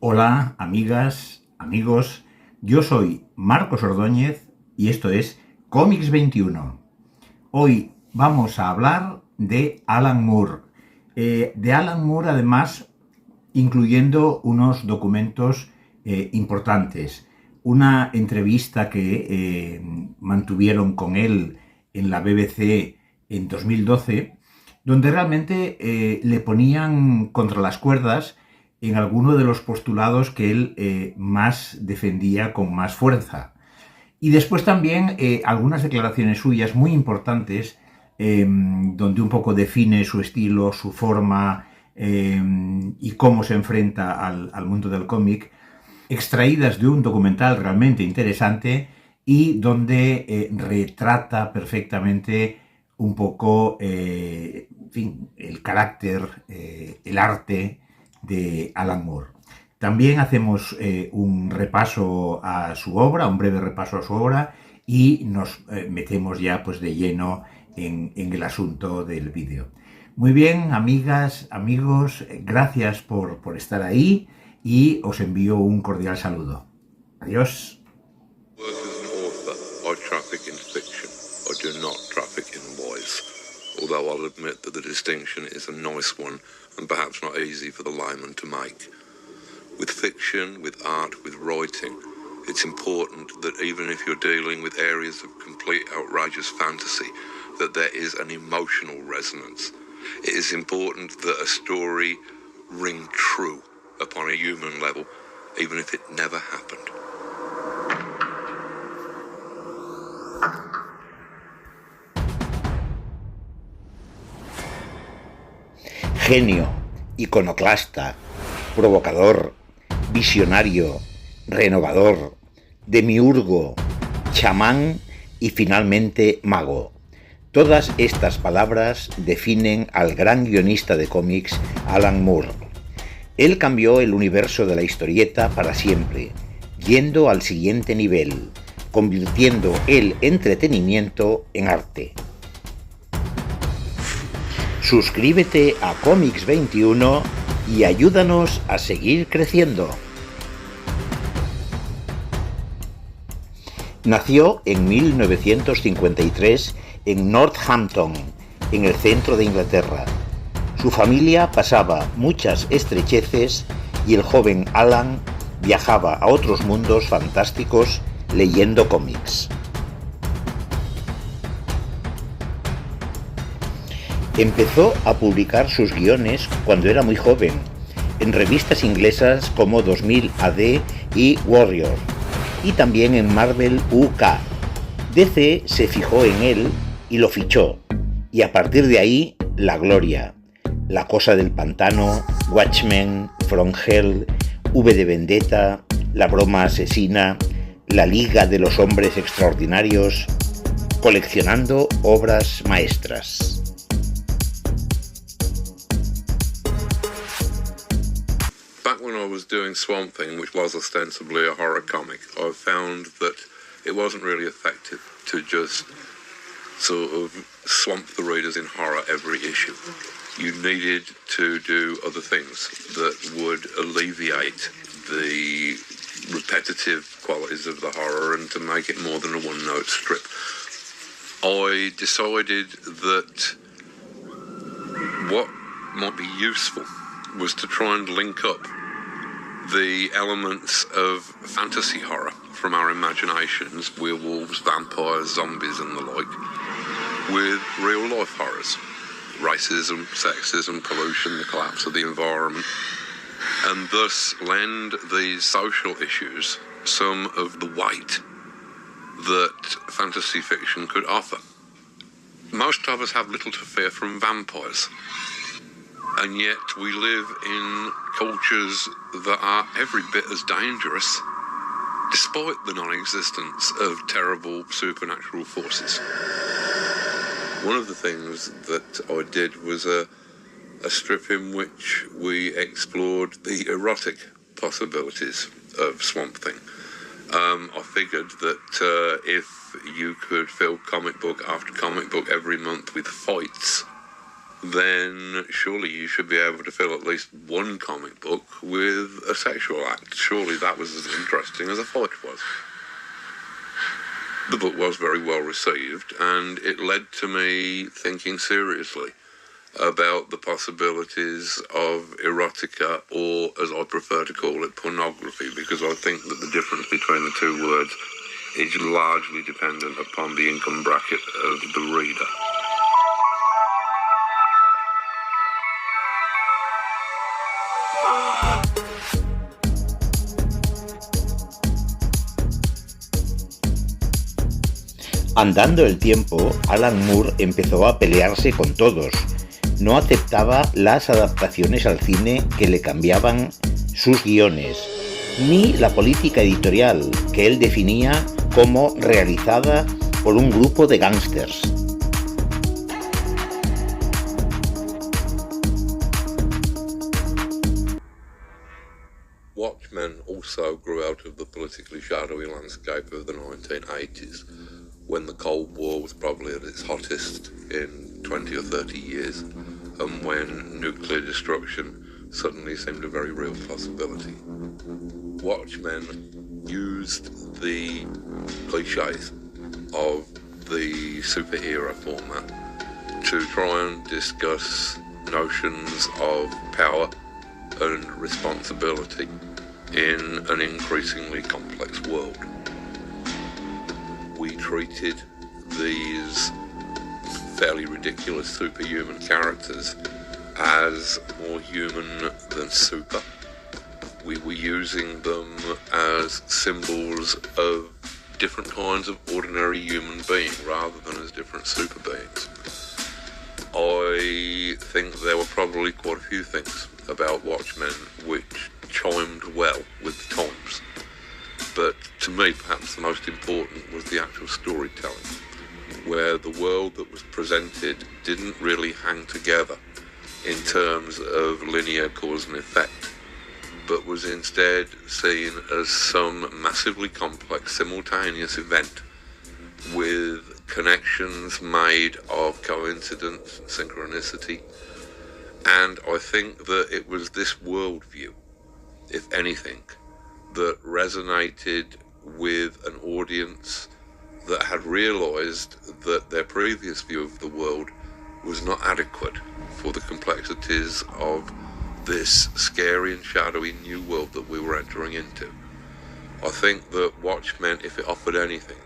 Hola, amigas, amigos, yo soy Marcos Ordóñez y esto es Cómics 21. Hoy vamos a hablar de Alan Moore. Además, incluyendo unos documentos importantes. Una entrevista que mantuvieron con él en la BBC en 2012, donde realmente le ponían contra las cuerdas en alguno de los postulados que él más defendía con más fuerza. Y después también algunas declaraciones suyas muy importantes, donde un poco define su estilo, su forma y cómo se enfrenta al mundo del cómic, extraídas de un documental realmente interesante y donde retrata perfectamente un poco en fin, el carácter, el arte de Alan Moore. También hacemos un repaso a su obra, un breve repaso a su obra, y nos metemos ya pues de lleno en el asunto del vídeo. Muy bien, amigas, amigos, gracias por estar ahí y os envío un cordial saludo. Adiós. Work as an author, I traffic in fiction. I do not traffic in boys. Although I'll admit that the distinction is a nice one and perhaps not easy for the layman to make. With fiction, with art, with writing, it's important that even if you're dealing with areas of complete outrageous fantasy, that there is an emotional resonance. It is important that a story ring true upon a human level, even if it never happened. Genio, iconoclasta, provocador, visionario, renovador, demiurgo, chamán y finalmente mago. Todas estas palabras definen al gran guionista de cómics Alan Moore. Él cambió el universo de la historieta para siempre, yendo al siguiente nivel, convirtiendo el entretenimiento en arte. Suscríbete a Cómics 21 y ayúdanos a seguir creciendo. Nació en 1953 en Northampton, en el centro de Inglaterra. Su familia pasaba muchas estrecheces y el joven Alan viajaba a otros mundos fantásticos leyendo cómics. Empezó a publicar sus guiones cuando era muy joven, en revistas inglesas como 2000 AD y Warrior, y también en Marvel UK. DC se fijó en él y lo fichó, y a partir de ahí, la gloria. La Cosa del Pantano, Watchmen, From Hell, V de Vendetta, La Broma Asesina, La Liga de los Hombres Extraordinarios, coleccionando obras maestras. Back when I was doing Swamp Thing, which was ostensibly a horror comic, I found that it wasn't really effective to just sort of swamp the readers in horror every issue. You needed to do other things that would alleviate the repetitive qualities of the horror and to make it more than a one-note strip. I decided that what might be useful was to try and link up the elements of fantasy horror from our imaginations, werewolves, vampires, zombies and the like, with real life horrors, racism, sexism, pollution, the collapse of the environment, and thus lend these social issues some of the weight that fantasy fiction could offer. Most of us have little to fear from vampires, and yet we live in cultures that are every bit as dangerous, despite the non-existence of terrible supernatural forces. One of the things that I did was a strip in which we explored the erotic possibilities of Swamp Thing. I figured that if you could fill comic book after comic book every month with fights, then surely you should be able to fill at least one comic book with a sexual act. Surely that was as interesting as I thought it was. The book was very well received, and it led to me thinking seriously about the possibilities of erotica, or as I prefer to call it, pornography, because I think that the difference between the two words is largely dependent upon the income bracket of the reader. Andando el tiempo, Alan Moore empezó a pelearse con todos. No aceptaba las adaptaciones al cine que le cambiaban sus guiones, ni la política editorial que él definía como realizada por un grupo de gángsters. Watchmen also grew out of the politically shadowy landscape of the 1980s, when the Cold War was probably at its hottest in 20 or 30 years, and when nuclear destruction suddenly seemed a very real possibility. Watchmen used the cliches of the superhero format to try and discuss notions of power and responsibility in an increasingly complex world. We treated these fairly ridiculous superhuman characters as more human than super. We were using them as symbols of different kinds of ordinary human being rather than as different super beings. I think there were probably quite a few things about Watchmen which chimed well with the times. But to me, perhaps the most important was the actual storytelling, where the world that was presented didn't really hang together in terms of linear cause and effect, but was instead seen as some massively complex simultaneous event with connections made of coincidence and synchronicity. And I think that it was this worldview, if anything, that resonated with an audience that had realised that their previous view of the world was not adequate for the complexities of this scary and shadowy new world that we were entering into. I think that Watchmen, if it offered anything,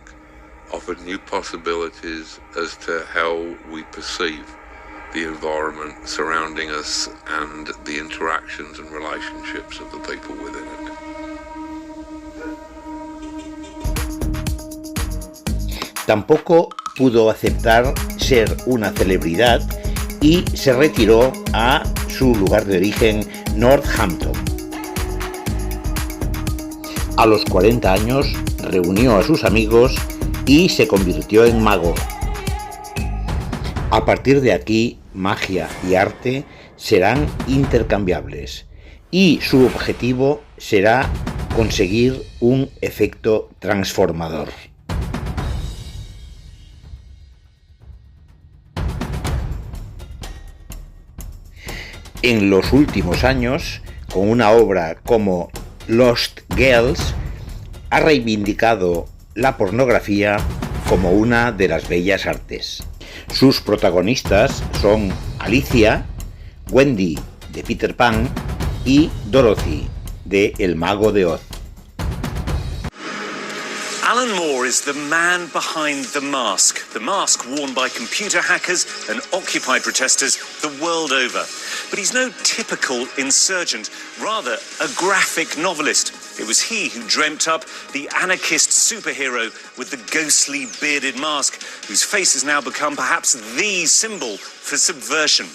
offered new possibilities as to how we perceive the environment surrounding us and the interactions and relationships of the people within it. Tampoco pudo aceptar ser una celebridad y se retiró a su lugar de origen, Northampton. A los 40 años reunió a sus amigos y se convirtió en mago. A partir de aquí, magia y arte serán intercambiables y su objetivo será conseguir un efecto transformador. En los últimos años, con una obra como Lost Girls, ha reivindicado la pornografía como una de las bellas artes. Sus protagonistas son Alicia, Wendy de Peter Pan y Dorothy de El Mago de Oz. Alan Moore is the man behind The Mask worn by computer hackers and Occupy protesters the world over. But he's no typical insurgent, rather a graphic novelist. It was he who dreamt up the anarchist superhero with the ghostly bearded mask, whose face has now become perhaps the symbol for subversion.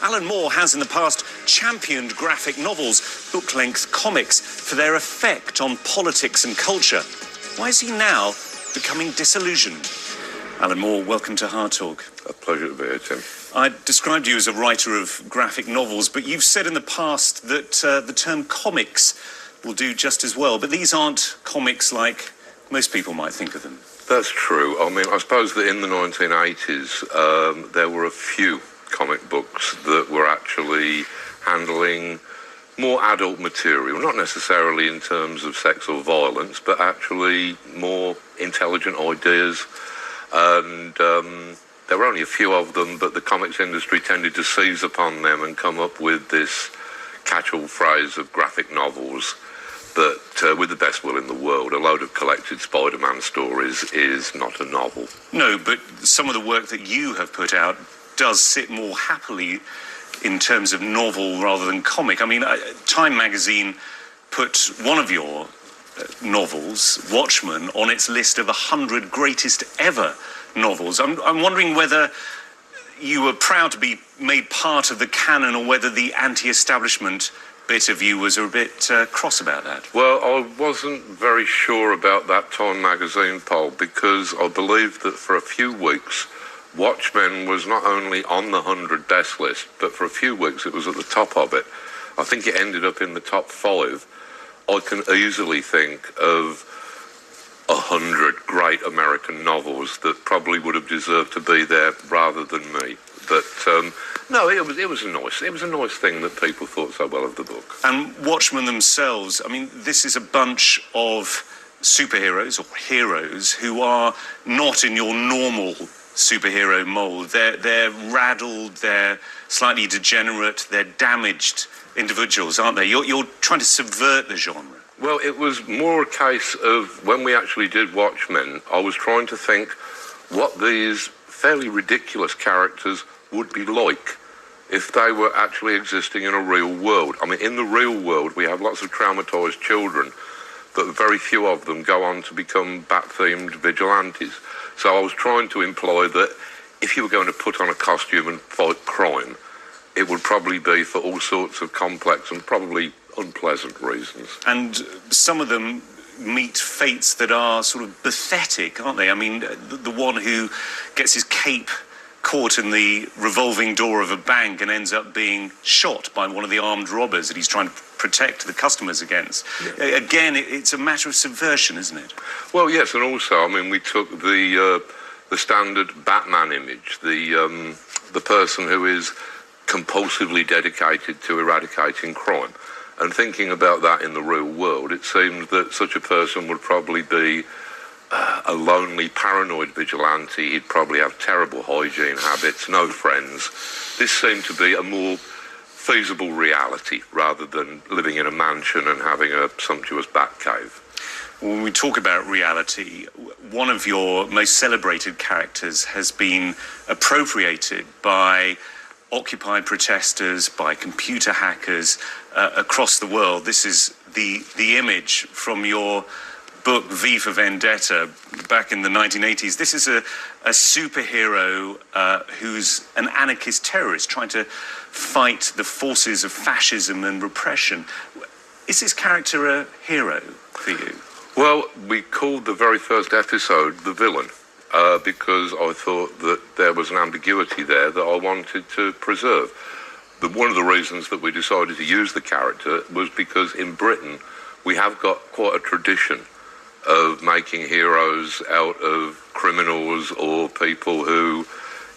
Alan Moore has in the past championed graphic novels, book-length comics, for their effect on politics and culture. Why is he now becoming disillusioned? Alan Moore, welcome to Hard Talk. A pleasure to be here, Tim. I described you as a writer of graphic novels, but you've said in the past that the term comics will do just as well. But these aren't comics like most people might think of them. That's true. I mean, I suppose that in the 1980s, there were a few comic books that were actually handling more adult material, not necessarily in terms of sex or violence, but actually more intelligent ideas. And there were only a few of them, but the comics industry tended to seize upon them and come up with this catch-all phrase of graphic novels that, with the best will in the world, a load of collected Spider-Man stories is not a novel. No, but some of the work that you have put out does sit more happily in terms of novel rather than comic. I mean, Time magazine put one of your novels, Watchmen, on its list of 100 greatest ever novels. I'm wondering whether you were proud to be made part of the canon or whether the anti-establishment bit of you was a bit cross about that. Well, I wasn't very sure about that Time magazine poll because I believe that for a few weeks Watchmen was not only on the 100 best list, but for a few weeks it was at the top of it. I think it ended up in the top 5. I can easily think of 100 great American novels that probably would have deserved to be there rather than me. But no, it was a nice thing that people thought so well of the book. And Watchmen themselves, I mean, this is a bunch of superheroes or heroes who are not in your normal superhero mold. They're raddled, they're slightly degenerate, they're damaged individuals, aren't they? You're trying to subvert the genre. Well, it was more a case of when we actually did Watchmen, I was trying to think what these fairly ridiculous characters would be like if they were actually existing in a real world. I mean, in the real world, we have lots of traumatized children, but very few of them go on to become bat-themed vigilantes. So I was trying to imply that if you were going to put on a costume and fight crime, it would probably be for all sorts of complex and probably unpleasant reasons. And some of them meet fates that are sort of pathetic, aren't they? I mean, the one who gets his cape caught in the revolving door of a bank and ends up being shot by one of the armed robbers that he's trying to protect the customers against. Yeah. Again, it's a matter of subversion, isn't it? Well, yes, and also, I mean, we took the standard Batman image, the person who is compulsively dedicated to eradicating crime. And thinking about that in the real world, it seemed that such a person would probably be a lonely, paranoid vigilante. He'd probably have terrible hygiene habits, no friends. This seemed to be a more feasible reality rather than living in a mansion and having a sumptuous bat cave. When we talk about reality, one of your most celebrated characters has been appropriated by Occupy protesters, by computer hackers across the world. This is the image from your book V for Vendetta back in the 1980s. This is a superhero who's an anarchist terrorist trying to fight the forces of fascism and repression. Is this character a hero for you? Well, we called the very first episode The Villain because I thought that there was an ambiguity there that I wanted to preserve. One of the reasons that we decided to use the character was because in Britain we have got quite a tradition of making heroes out of criminals or people who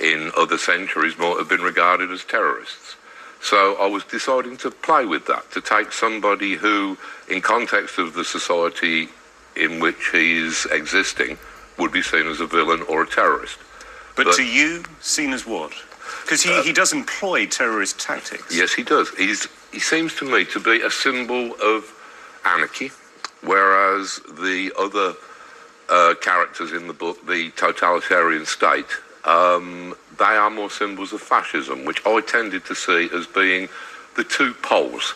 in other centuries might have been regarded as terrorists. So I was deciding to play with that, to take somebody who, in context of the society in which he's existing, would be seen as a villain or a terrorist. But to you, seen as what? Because he does employ terrorist tactics. Yes, he does. He seems to me to be a symbol of anarchy, whereas the other characters in the book, the totalitarian state, they are more symbols of fascism, which I tended to see as being the two poles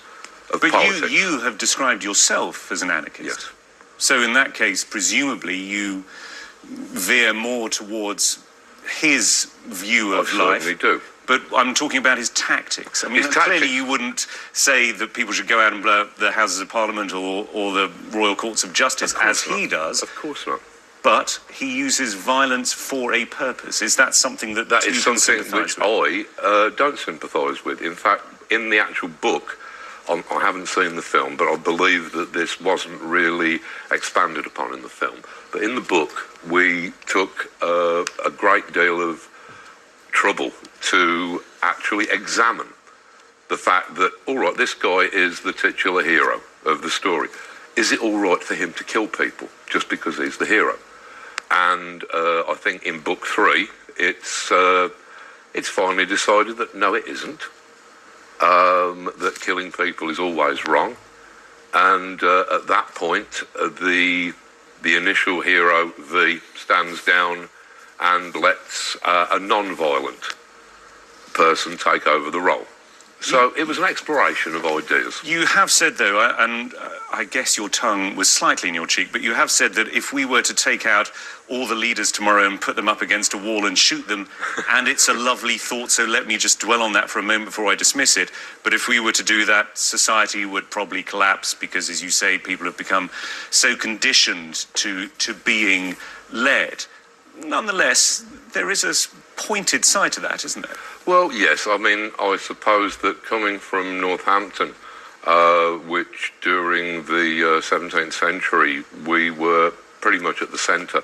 of politics. But you have described yourself as an anarchist. Yes. So in that case, presumably you veer more towards his view of life. I certainly do. But I'm talking about his tactics. I mean, clearly you wouldn't say that people should go out and blow up the Houses of Parliament or the Royal Courts of Justice as he does. Of course not. But he uses violence for a purpose. Is that something that is something which I don't sympathise with. In fact, in the actual book, I haven't seen the film, but I believe that this wasn't really expanded upon in the film. But in the book, we took a great deal of trouble to actually examine the fact that, all right, this guy is the titular hero of the story. Is it all right for him to kill people just because he's the hero? And I think in book 3, it's finally decided that no, it isn't. That killing people is always wrong. And at that point, the initial hero, V, stands down and lets a non-violent person take over the role. So it was an exploration of ideas. You have said, though, and I guess your tongue was slightly in your cheek, but you have said that if we were to take out all the leaders tomorrow and put them up against a wall and shoot them, and it's a lovely thought, so let me just dwell on that for a moment before I dismiss it, but if we were to do that, society would probably collapse because, as you say, people have become so conditioned to being led. Nonetheless, there is a pointed side to that, isn't there? Well, yes. I mean, I suppose that coming from Northampton, which during the 17th century, we were pretty much at the centre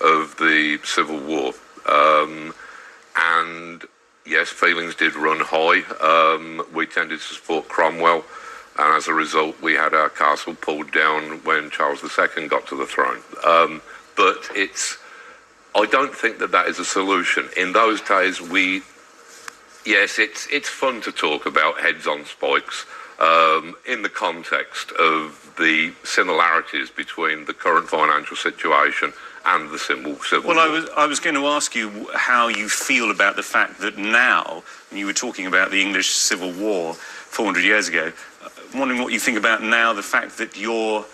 of the Civil War. And yes, feelings did run high. We tended to support Cromwell. And as a result, we had our castle pulled down when Charles II got to the throne. But I don't think that is a solution. In those days, yes, it's fun to talk about heads on spikes in the context of the similarities between the current financial situation and the Civil War. Well, I was going to ask you how you feel about the fact that now, when you were talking about the English Civil War 400 years ago, I'm wondering what you think about now, the fact that your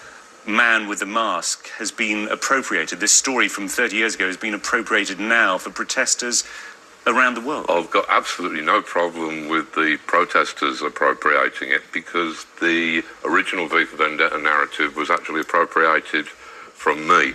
Man with the Mask has been appropriated. This story from 30 years ago has been appropriated now for protesters around the world. I've got absolutely no problem with the protesters appropriating it because the original V for Vendetta narrative was actually appropriated from me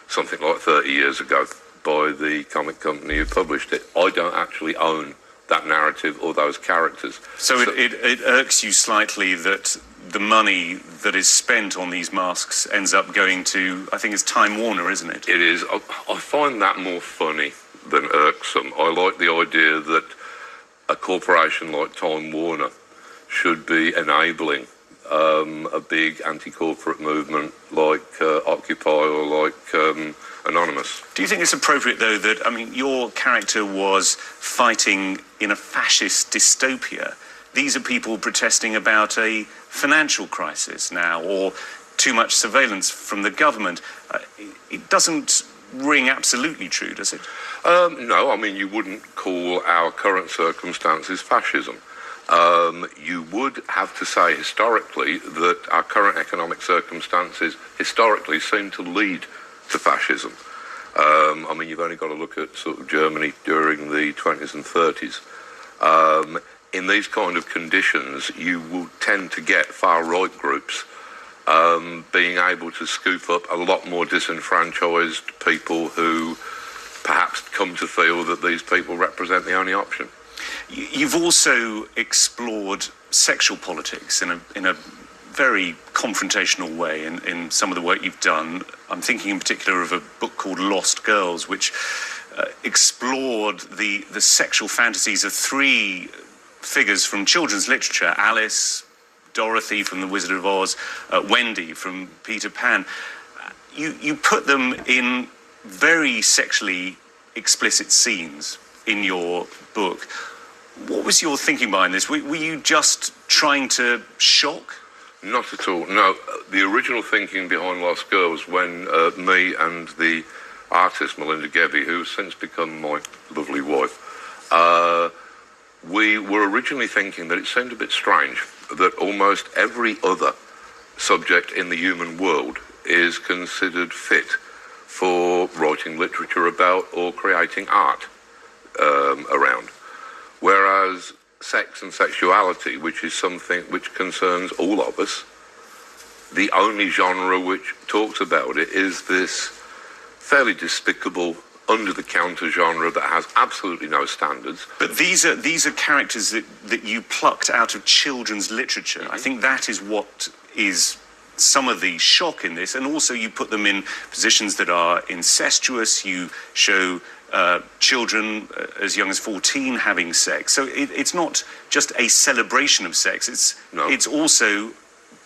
something like 30 years ago by the comic company who published it. I don't actually own that narrative or those characters. So it irks you slightly that the money that is spent on these masks ends up going to, I think it's Time Warner, isn't it? It is. I find that more funny than irksome. I like the idea that a corporation like Time Warner should be enabling a big anti-corporate movement like Occupy or like Anonymous. Do you think it's appropriate, though, that, I mean, your character was fighting in a fascist dystopia? These are people protesting about a financial crisis now, or too much surveillance from the government. It doesn't ring absolutely true, does it? No, I mean, you wouldn't call our current circumstances fascism. You would have to say historically that our current economic circumstances historically seem to lead to fascism. I mean, you've only got to look at sort of Germany during the 20s and 30s. In these kind of conditions, you will tend to get far-right groups being able to scoop up a lot more disenfranchised people who perhaps come to feel that these people represent the only option. You've also explored sexual politics in a very confrontational way in some of the work you've done. I'm thinking in particular of a book called Lost Girls, which explored the sexual fantasies of 3 figures from children's literature: Alice, Dorothy from The Wizard of Oz, Wendy from Peter Pan. You put them in very sexually explicit scenes in your book. What was your thinking behind this? Were you just trying to shock? Not at all, no. The original thinking behind Lost Girls, when me and the artist Melinda Gebbie, who has since become my lovely wife, we were originally thinking that it seemed a bit strange that almost every other subject in the human world is considered fit for writing literature about or creating art around. Whereas sex and sexuality, which is something which concerns all of us, the only genre which talks about it is this fairly despicable under-the-counter genre that has absolutely no standards. But these are characters that you plucked out of children's literature. Mm-hmm. I think that is what is some of the shock in this, and also you put them in positions that are incestuous. You show children as young as 14 having sex. So it's not just a celebration of sex. It's also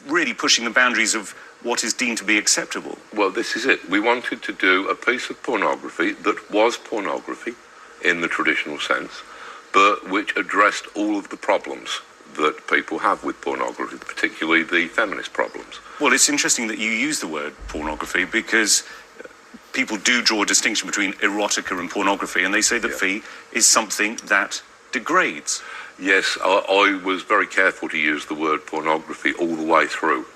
really pushing the boundaries of what is deemed to be acceptable. Well, this is it. We wanted to do a piece of pornography that was pornography in the traditional sense, but which addressed all of the problems that people have with pornography, particularly the feminist problems. Well, it's interesting that you use the word pornography, because people do draw a distinction between erotica and pornography, and they say that Fee is something that degrades. Yes, I was very careful to use the word pornography all the way through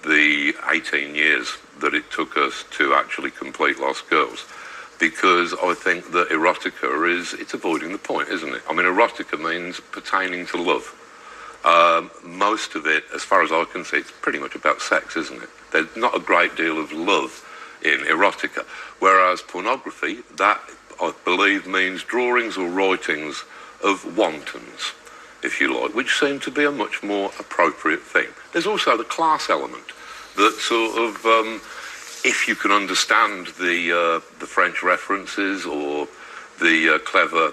the 18 years that it took us to actually complete Lost Girls, because I think that erotica it's avoiding the point, isn't it? I mean, erotica means pertaining to love. Most of it, as far as I can see, it's pretty much about sex, isn't it? There's not a great deal of love in erotica, whereas pornography, that I believe means drawings or writings of wantons, if you like, which seem to be a much more appropriate thing. There's also the class element that sort of, if you can understand the French references or the clever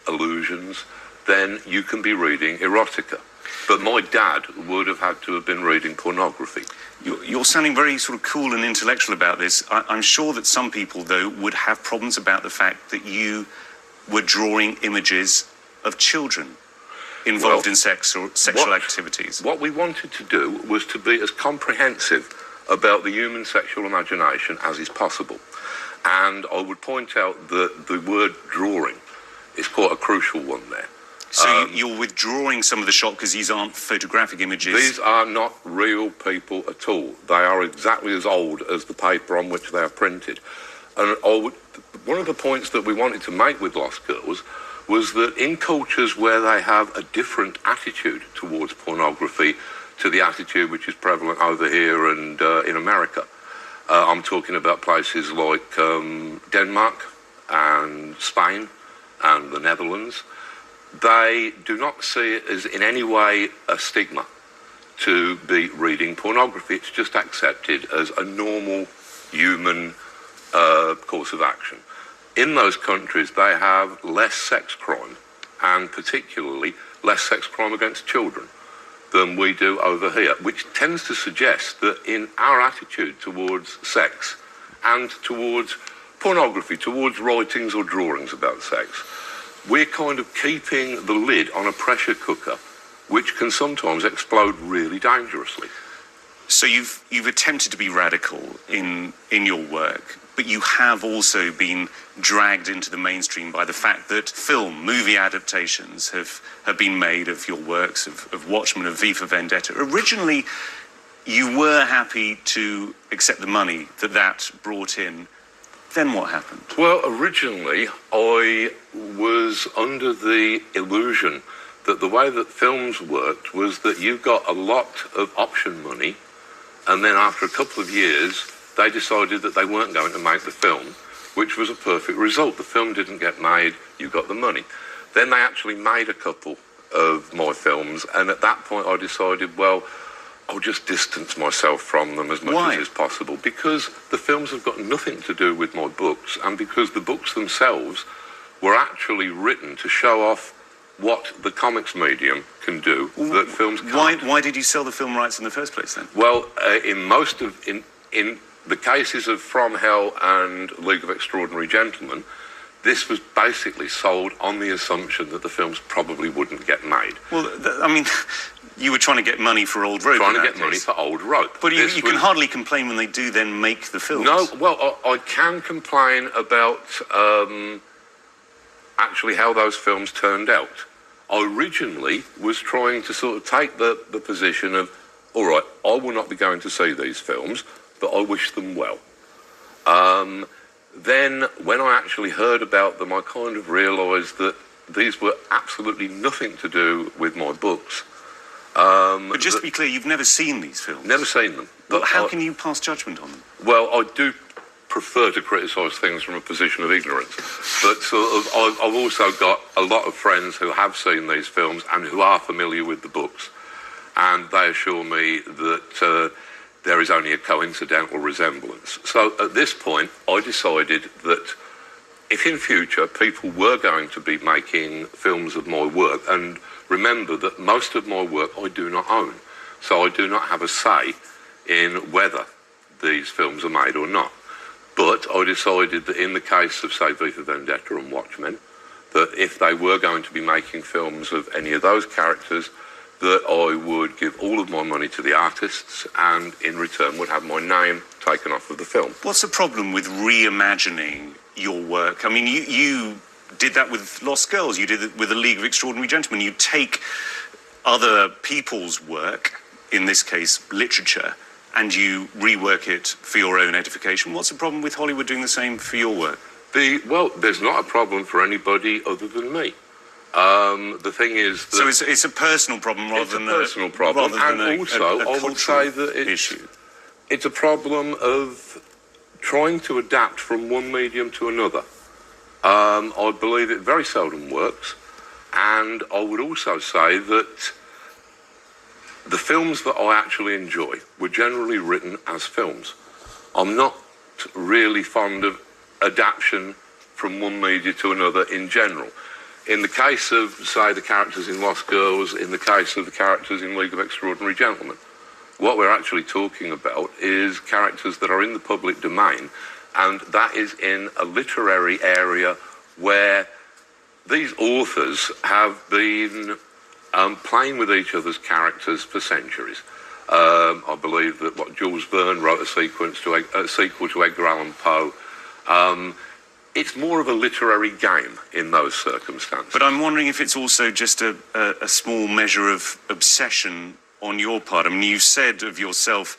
allusions, then you can be reading erotica. But my dad would have had to have been reading pornography. You're sounding very sort of cool and intellectual about this. I'm sure that some people, though, would have problems about the fact that you were drawing images of children involved in sex or sexual activities. What we wanted to do was to be as comprehensive about the human sexual imagination as is possible. And I would point out that the word drawing is quite a crucial one there. So you're withdrawing some of the shot because these aren't photographic images? These are not real people at all. They are exactly as old as the paper on which they are printed. And one of the points that we wanted to make with Lost Girls was that in cultures where they have a different attitude towards pornography to the attitude which is prevalent over here and in America, I'm talking about places like Denmark and Spain and the Netherlands, they do not see it as in any way a stigma to be reading pornography. It's just accepted as a normal human course of action. In those countries, they have less sex crime, and particularly less sex crime against children, than we do over here, which tends to suggest that in our attitude towards sex and towards pornography, towards writings or drawings about sex, we're kind of keeping the lid on a pressure cooker, which can sometimes explode really dangerously. So you've attempted to be radical in your work, but you have also been dragged into the mainstream by the fact that movie adaptations have been made of your works, of Watchmen, of V for Vendetta. Originally, you were happy to accept the money that brought in. Then what happened? Well, originally, I was under the illusion that the way that films worked was that you got a lot of option money, and then after a couple of years, they decided that they weren't going to make the film, which was a perfect result. The film didn't get made, you got the money. Then they actually made a couple of my films, and at that point I decided, well, I'll just distance myself from them as much as is possible, because the films have got nothing to do with my books, and because the books themselves were actually written to show off what the comics medium can do that films can't. Why did you sell the film rights in the first place then? Well, in the cases of From Hell and League of Extraordinary Gentlemen, this was basically sold on the assumption that the films probably wouldn't get made. Well, you were trying to get money for Old Rope. Trying to get money for Old Rope. But you can hardly complain when they do then make the films. No, well, I can complain about actually how those films turned out. I originally was trying to sort of take the position of, all right, I will not be going to see these films, but I wish them well. Then, when I actually heard about them, I kind of realised that these were absolutely nothing to do with my books. But just to be clear, you've never seen these films? Never seen them. But how can you pass judgment on them? Well, I do prefer to criticise things from a position of ignorance. But I've also got a lot of friends who have seen these films and who are familiar with the books. And they assure me that there is only a coincidental resemblance. So at this point, I decided that if in future people were going to be making films of my work, and remember that most of my work I do not own, so I do not have a say in whether these films are made or not. But I decided that in the case of, say, V for Vendetta and Watchmen, that if they were going to be making films of any of those characters, that I would give all of my money to the artists and in return would have my name taken off of the film. What's the problem with reimagining your work? I mean, you did that with Lost Girls, you did it with A League of Extraordinary Gentlemen. You take other people's work, in this case literature, and you rework it for your own edification. What's the problem with Hollywood doing the same for your work? Well, there's not a problem for anybody other than me. The thing is that... So it's a personal problem rather than a personal problem, and also I would say that it's a problem of trying to adapt from one medium to another. I believe it very seldom works, and I would also say that the films that I actually enjoy were generally written as films. I'm not really fond of adaptation from one media to another in general. In the case of, say, the characters in Lost Girls, in the case of the characters in League of Extraordinary Gentlemen, what we're actually talking about is characters that are in the public domain, and that is in a literary area where these authors have been playing with each other's characters for centuries. I believe that Jules Verne wrote a sequel to Edgar Allan Poe. It's more of a literary game in those circumstances. But I'm wondering if it's also just a small measure of obsession on your part. I mean, you said of yourself,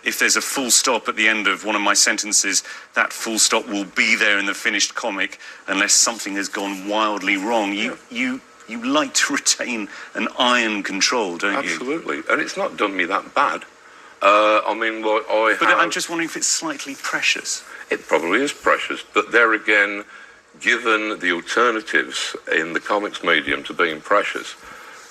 if there's a full stop at the end of one of my sentences, that full stop will be there in the finished comic unless something has gone wildly wrong. You like to retain an iron control, don't you? Absolutely. And it's not done me that bad. But I'm just wondering if it's slightly precious. It probably is precious, but there again, given the alternatives in the comics medium to being precious,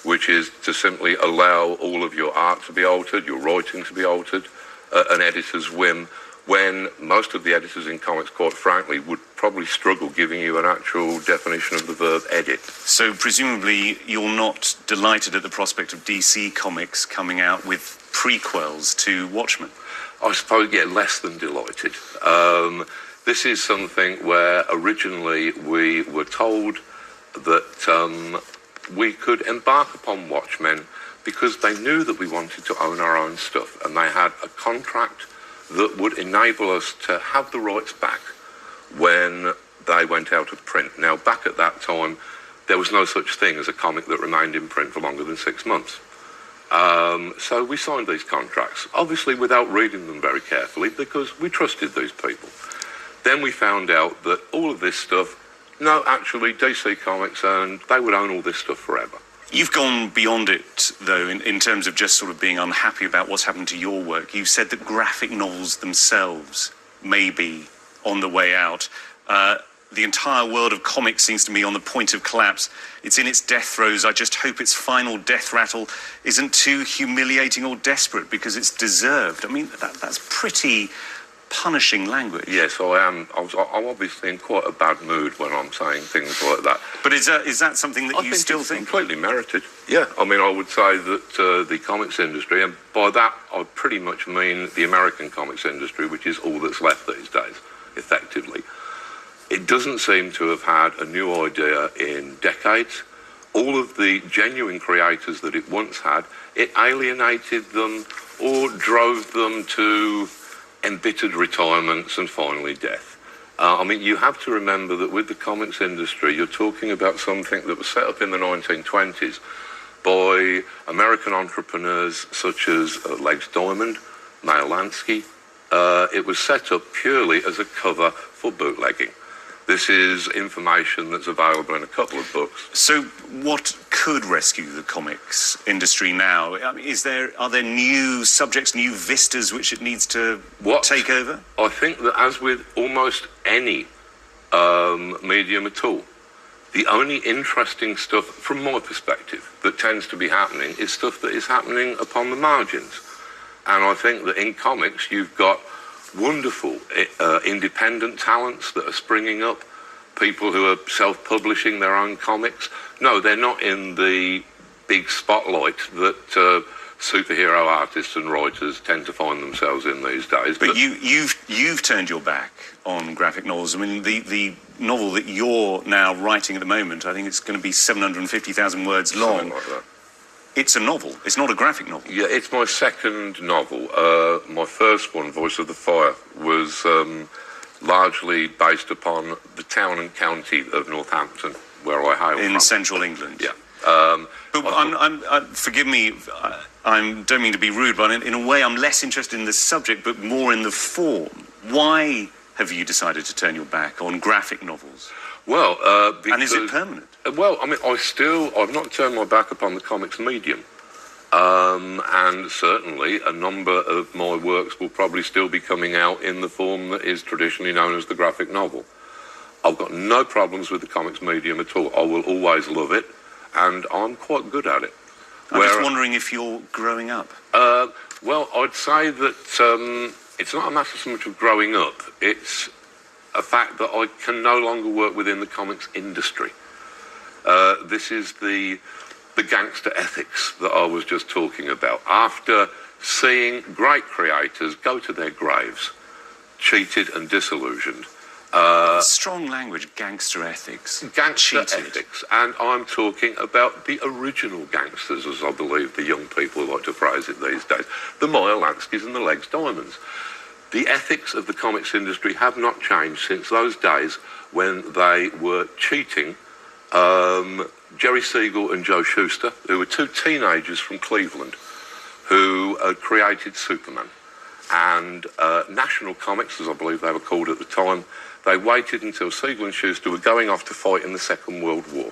which is to simply allow all of your art to be altered, your writing to be altered, an editor's whim, when most of the editors in comics, quite frankly, would probably struggle giving you an actual definition of the verb edit. So presumably you're not delighted at the prospect of DC Comics coming out with prequels to Watchmen? I suppose, yeah, less than delighted. This is something where originally we were told that we could embark upon Watchmen because they knew that we wanted to own our own stuff, and they had a contract that would enable us to have the rights back when they went out of print. Now, back at that time, there was no such thing as a comic that remained in print for longer than 6 months. So we signed these contracts, obviously without reading them very carefully, because we trusted these people. Then we found out that all of this stuff, no, actually, DC Comics, and they would own all this stuff forever. You've gone beyond it, though, in terms of just sort of being unhappy about what's happened to your work. You've said that graphic novels themselves may be on the way out. The entire world of comics seems to me on the point of collapse. It's in its death throes. I just hope its final death rattle isn't too humiliating or desperate, because it's deserved. I mean, that's pretty punishing language. Yes, I am. I'm obviously in quite a bad mood when I'm saying things like that. But is that something that you still think? Completely merited. Yeah, I mean, I would say that the comics industry, and by that I pretty much mean the American comics industry, which is all that's left these days, effectively. It doesn't seem to have had a new idea in decades. All of the genuine creators that it once had, it alienated them or drove them to embittered retirements and finally death. I mean, you have to remember that with the comics industry, you're talking about something that was set up in the 1920s by American entrepreneurs such as Legs Diamond, Meyer Lansky. It was set up purely as a cover for bootlegging. This is information that's available in a couple of books. So what could rescue the comics industry now? I mean, are there new subjects, new vistas which it needs to take over? I think that as with almost any medium at all, the only interesting stuff, from my perspective, that tends to be happening is stuff that is happening upon the margins. And I think that in comics, you've got wonderful independent talents that are springing up. people who are self-publishing their own comics. No, they're not in the big spotlight that superhero artists and writers tend to find themselves in these days. But you've turned your back on graphic novels. I mean, the novel that you're now writing at the moment, I think it's going to be 750,000 words long. Something like that. It's a novel. It's not a graphic novel. Yeah, it's my second novel. My first one, Voice of the Fire, was largely based upon the town and county of Northampton, where I hail from. In central England. Yeah. But forgive me, I don't mean to be rude, but in a way I'm less interested in the subject, but more in the form. Why have you decided to turn your back on graphic novels? Well, because, and is it permanent? Well, I mean, I've not turned my back upon the comics medium. And certainly a number of my works will probably still be coming out in the form that is traditionally known as the graphic novel. I've got no problems with the comics medium at all. I will always love it, and I'm quite good at it. I'm just wondering if you're growing up. Well, I'd say that it's not a matter so much of growing up. It's a fact that I can no longer work within the comics industry. This is the gangster ethics that I was just talking about. After seeing great creators go to their graves, cheated and disillusioned. Strong language, gangster ethics. Gangster cheated. ethics. And I'm talking about the original gangsters, as I believe the young people like to phrase it these days. The Meyer Lanskys and the Legs Diamonds. The ethics of the comics industry have not changed since those days when they were cheating Jerry Siegel and Joe Shuster, who were two teenagers from Cleveland who had created Superman. And National Comics, as I believe they were called at the time, they waited until Siegel and Shuster were going off to fight in the Second World War.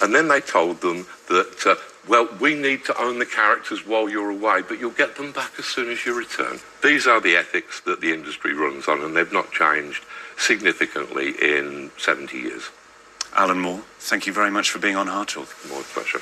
And then they told them that, well, we need to own the characters while you're away, but you'll get them back as soon as you return. These are the ethics that the industry runs on, and they've not changed significantly in 70 years. Alan Moore, thank you very much for being on Hard Talk. My pleasure.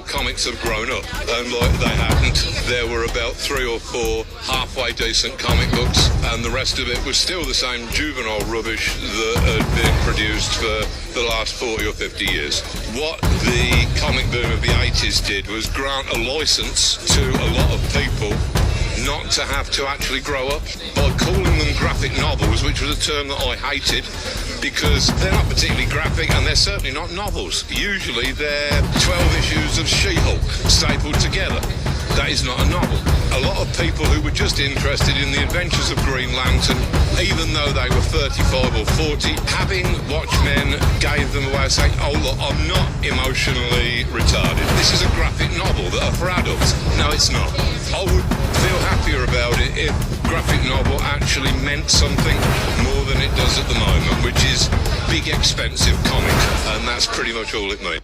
Comics have grown up, and like they hadn't, there were about 3 or 4 halfway decent comic books, and the rest of it was still the same juvenile rubbish that had been produced for the last 40 or 50 years. What the comic boom of the 80s did was grant a license to a lot of people not to have to actually grow up by calling them graphic novels, which was a term that I hated because they're not particularly graphic and they're certainly not novels. Usually they're 12 issues of She-Hulk stapled together. That is not a novel. A lot of people who were just interested in the adventures of Green Lantern, even though they were 35 or 40, having Watchmen gave them away saying, oh look, I'm not emotionally retarded. This is a graphic novel that are for adults. No, it's not. I would feel happier about it if graphic novel actually meant something more than it does at the moment, which is big expensive comic, and that's pretty much all it means.